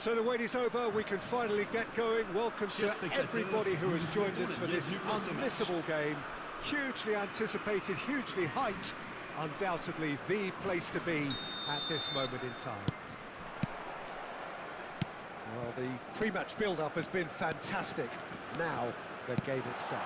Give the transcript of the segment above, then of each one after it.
So the wait is over, we can finally get going. Welcome to everybody who has joined us for this unmissable game. Hugely anticipated, hugely hyped, undoubtedly the place to be at this moment in time. Well, the pre-match build-up has been fantastic. Now, the game itself.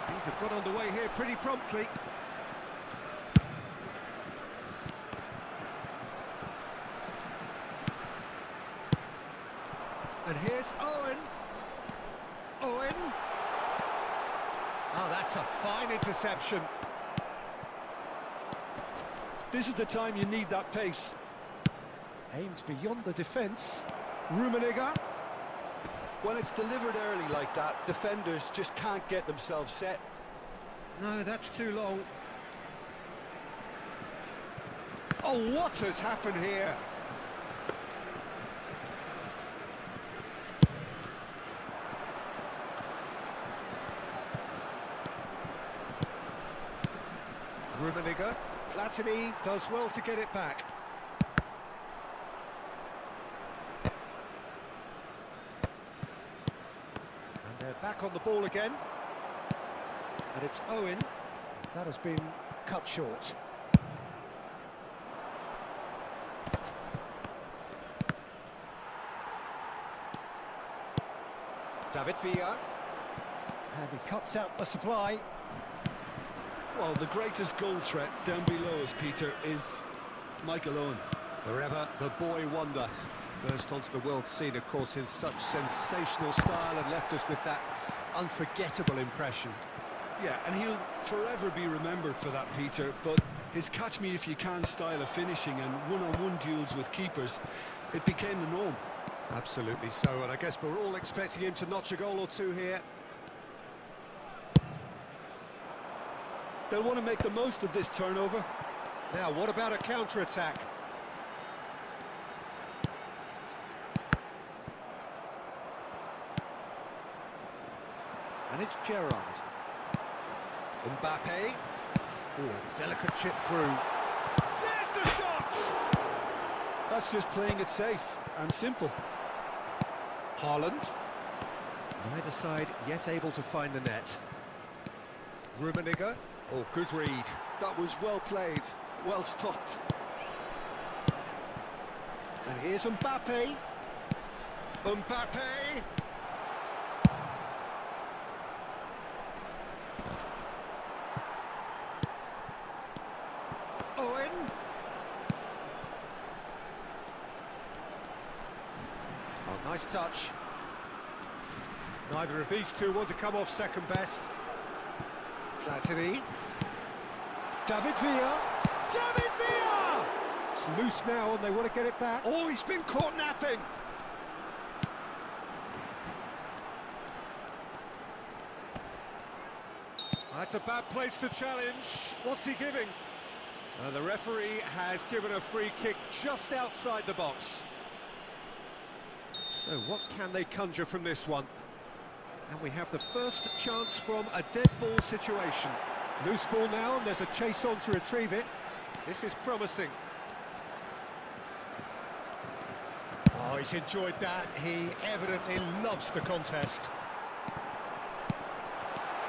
Things have got underway here pretty promptly. And here's Owen. Owen. Oh, that's a fine interception. This is the time you need that pace. Aimed beyond the defence. Wrnk. When it's delivered early like that, defenders just can't get themselves set. No, that's too long. Oh, what has happened here? Wrnk. Platini does well to get it back. And they're back on the ball again. And it's Owen. That has been cut short. Divisi. And he cuts out the supply. Well, the greatest goal threat down below us, Peter, is Michael Owen. Forever the boy wonder. Burst onto the world scene, of course, in such sensational style and left us with that unforgettable impression. Yeah, and he'll forever be remembered for that, Peter, but his catch-me-if-you-can style of finishing and one-on-one duels with keepers, it became the norm. Absolutely so, and I guess we're all expecting him to notch a goal or two here. They'll want to make the most of this turnover. Now, what about a counter-attack? And it's Gerrard. Mbappe. Ooh, delicate chip through. There's the shot! That's just playing it safe and simple. Haaland. Neither side yet able to find the net. Wrnk. Oh, good read. That was well played, well stopped. And here's Mbappe. Mbappe! Owen. Oh, nice touch. Neither of these two want to come off second best. Platini. David Villa. David Villa! It's loose now and they want to get it back. Oh, he's been caught napping. That's a bad place to challenge. What's he giving? The referee has given a free kick just outside the box. So what can they conjure from this one? And we have the first chance from a dead ball situation. Loose ball now, and there's a chase on to retrieve it. This is promising. Oh, he's enjoyed that. He evidently loves the contest.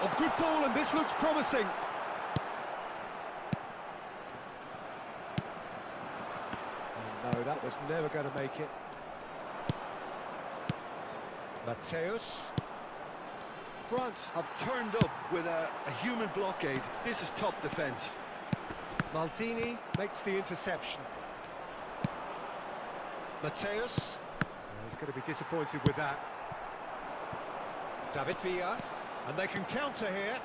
Oh, good ball, and this looks promising. Oh, no, that was never going to make it. Mateus. France have turned up with a human blockade. This is top defence. Maldini makes the interception. Mateus. He's going to be disappointed with that. David Villa. And they can counter here.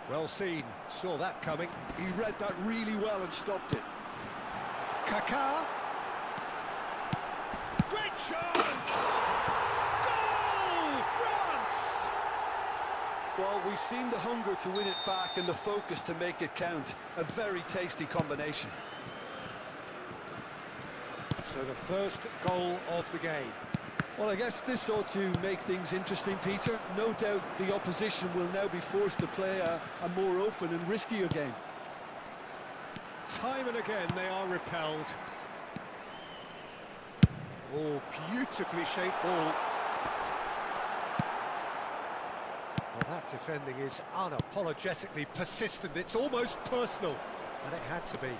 Well seen. Saw that coming. He read that really well and stopped it. Kaká. Great chance! Well, we've seen the hunger to win it back and the focus to make it count. A very tasty combination. So the first goal of the game. Well, I guess this ought to make things interesting, Peter. No doubt the opposition will now be forced to play a more open and riskier game. Time and again they are repelled. Oh, beautifully shaped ball. Well, that defending is unapologetically persistent. It's almost personal, and it had to be.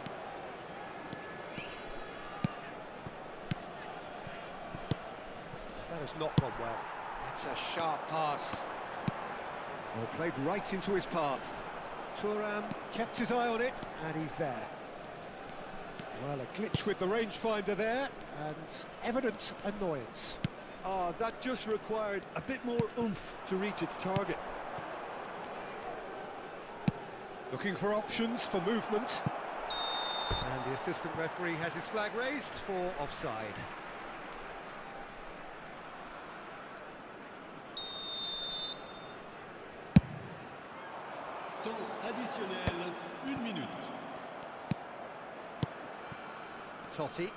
That has not gone well. That's a sharp pass. Well, played right into his path. Thuram kept his eye on it, and he's there. Well, a glitch with the rangefinder there, and evident annoyance. Oh, that just required a bit more oomph to reach its target. Looking for options for movement. And the assistant referee has his flag raised for offside. Temps additionnel, 1 minute. Totti.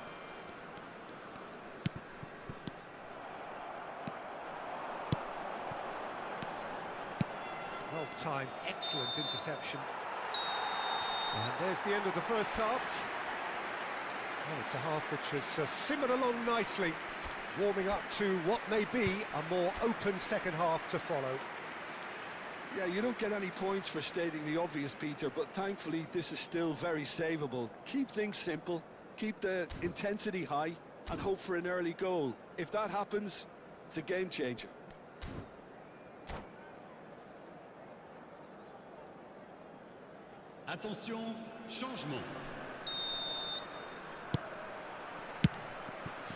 Well timed, excellent interception. And there's the end of the first half. Well, it's a half which has simmered along nicely, warming up to what may be a more open second half to follow. Yeah, you don't get any points for stating the obvious, Peter, but thankfully this is still very savable. Keep things simple, keep the intensity high, and hope for an early goal. If that happens, it's a game changer. Attention, changement.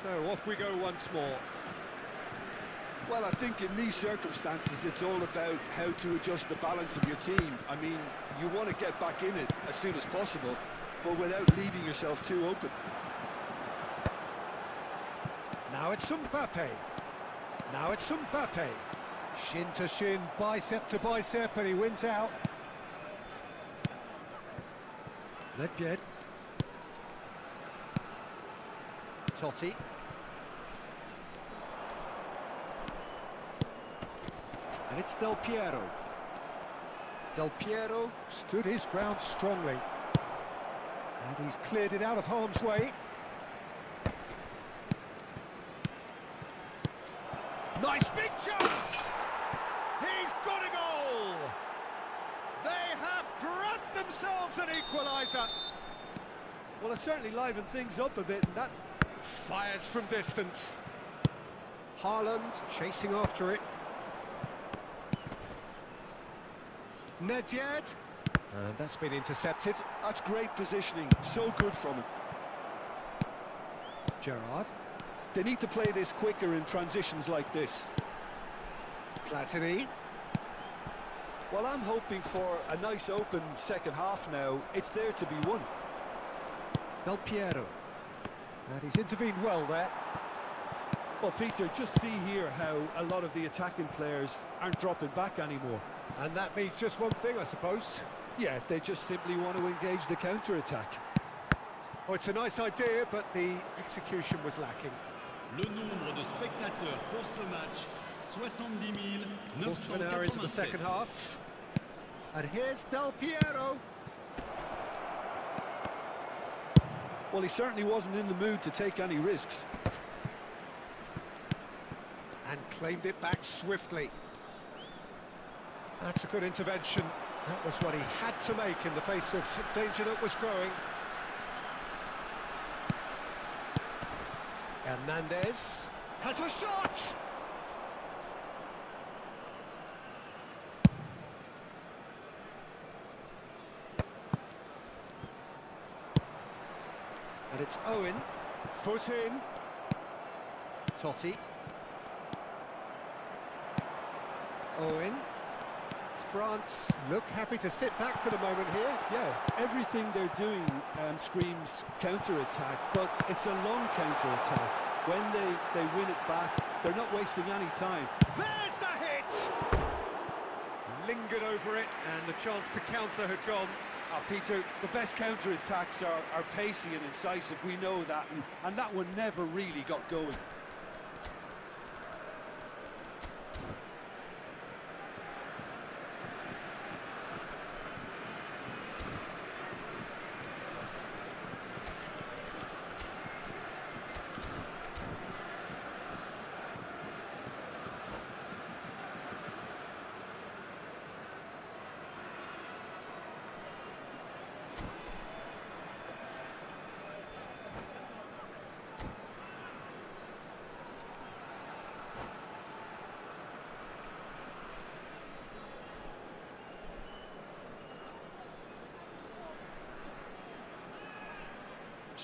So off we go once more. Well, I think in these circumstances, it's all about how to adjust the balance of your team. I mean, you want to get back in it as soon as possible, but without leaving yourself too open. Now it's Mbappe. Now it's Mbappe. Shin to shin, bicep to bicep, and he wins out. Nedved. Totti. And it's Del Piero. Del Piero stood his ground strongly. And he's cleared it out of harm's way. Nice big chance! He's got a goal! They have grabbed themselves an equaliser. Well, it certainly livened things up a bit, and that Fires from distance. Haaland chasing after it. Nedved. And that's been intercepted. that's great positioning. So good from him. Gerrard. They need to play this quicker in transitions like this. Platini. Well, I'm hoping for a nice open second half now. It's there to be won. Del Piero. And he's intervened well there. Well, Peter, just see here how a lot of the attacking players aren't dropping back anymore. And that means just one thing, I suppose. Yeah, they just simply want to engage the counter-attack. Oh, it's a nice idea, but the execution was lacking. Le nombre de spectateurs pour ce match, 70 Quarter of an hour into the second half. And here's Del Piero. Well, he certainly wasn't in the mood to take any risks. And claimed it back swiftly. That's a good intervention. That was what he had to make in the face of danger that was growing. Hernandez has a shot! And it's Owen, foot in. Totti. Owen. France look happy to sit back for the moment here. Yeah, everything they're doing screams counter-attack, but it's a long counter-attack. When they win it back, they're not wasting any time. There's the hit! Lingered over it, and the chance to counter had gone. Peter, the best counter-attacks are pacey and incisive, we know that, and that one never really got going.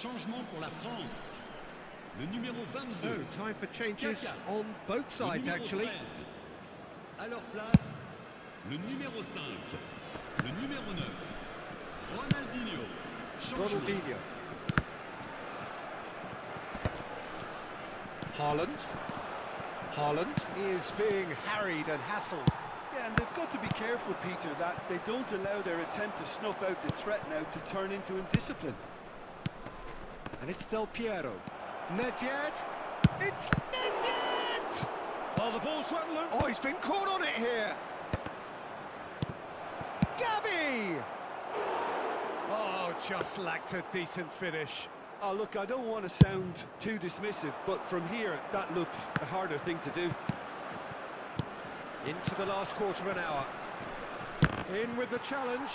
Changement pour la France. Le numéro 22. So, time for changes on both sides, actually. 13. À leur place, le numéro 5. Le numéro 9. Ronaldinho. Changement. Ronaldinho. Haaland is being harried and hassled. Yeah, and they've got to be careful, Peter, that they don't allow their attempt to snuff out the threat now to turn into indiscipline. And it's Del Piero. Nedved. It's Nedved! Oh, the ball's run loose. Oh, he's been caught on it here. Gavi! Oh, just lacked a decent finish. Oh, look, I don't want to sound too dismissive, but from here, that looked a harder thing to do. Into the last quarter of an hour. In with the challenge.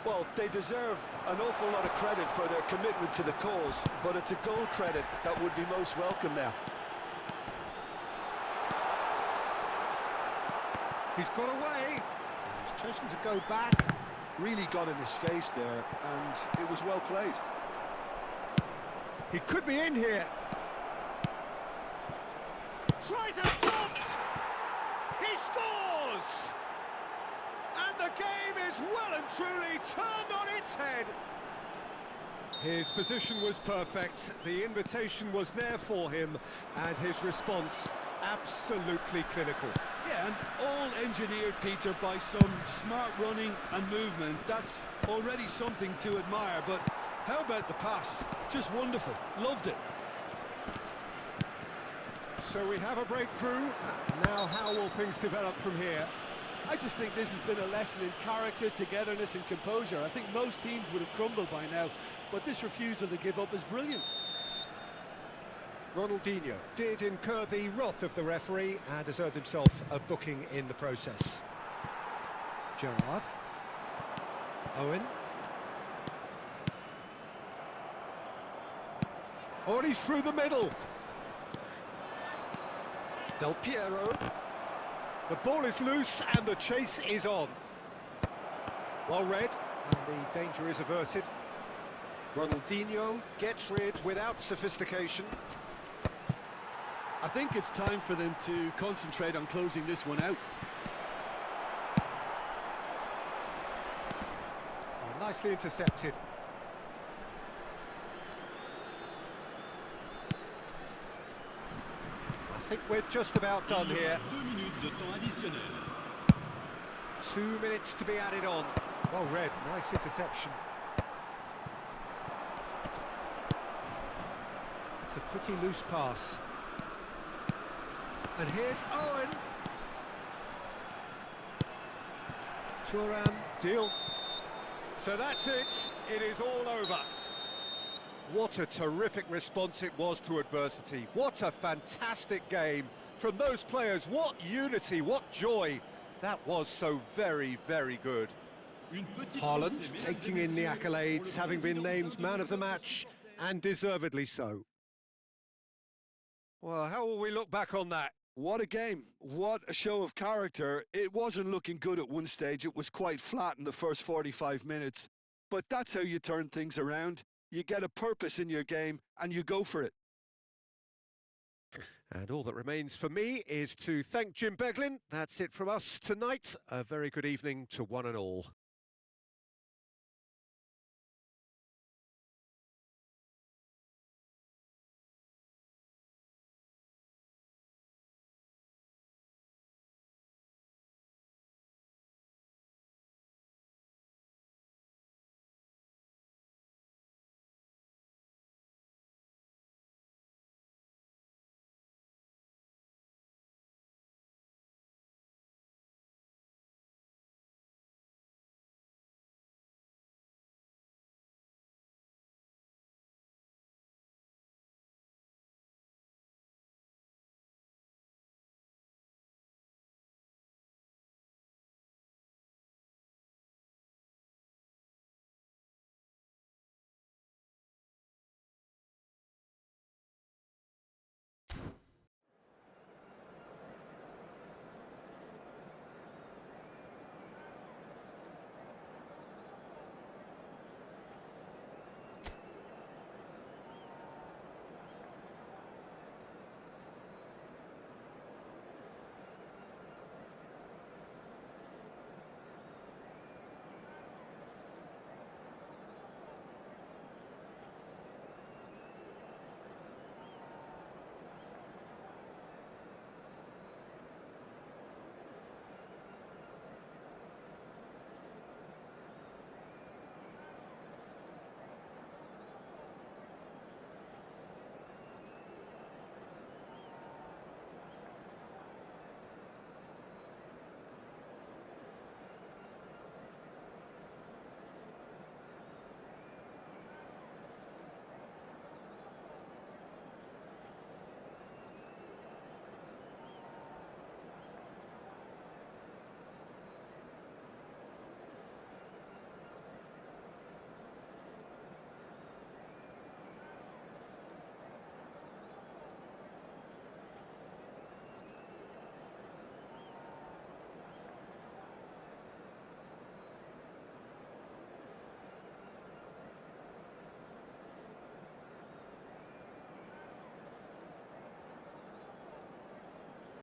Well, they deserve an awful lot of credit for their commitment to the cause, but it's a goal credit that would be most welcome now. He's got away. He's chosen to go back. Really got in his face there, and it was well played. He could be in here. Tries a shot! He scores! And the game is well and truly turned on its head. His position was perfect, the invitation was there for him, and his response absolutely clinical. Yeah, and all engineered, Peter, by some smart running and movement. That's already something to admire, but how about the pass? Just wonderful. Loved it. So we have a breakthrough. Now how will things develop from here? I just think this has been a lesson in character, togetherness and composure. I think most teams would have crumbled by now, but this refusal to give up is brilliant. Ronaldinho did incur the wrath of the referee and has earned himself a booking in the process. Gerrard. Owen. Oh, and he's through the middle. Del Piero. The ball is loose and the chase is on. Well read, and the danger is averted. Ronaldinho gets rid without sophistication. I think it's time for them to concentrate on closing this one out. Oh, nicely intercepted. I think we're just about done here. 2 minutes de temps additionnel. 2 minutes to be added on. Well read, nice interception. It's a pretty loose pass. And here's Owen. Thuram, deal. So that's it. It is all over. What a terrific response it was to adversity. What a fantastic game from those players. What unity, what joy. That was so very, very good. Haaland taking in the accolades, having been named man of the match, and deservedly so. Well, how will we look back on that? What a game. What a show of character. It wasn't looking good at one stage. It was quite flat in the first 45 minutes. But that's how you turn things around. You get a purpose in your game and you go for it. And all that remains for me is to thank Jim Beglin. That's it from us tonight. A very good evening to one and all.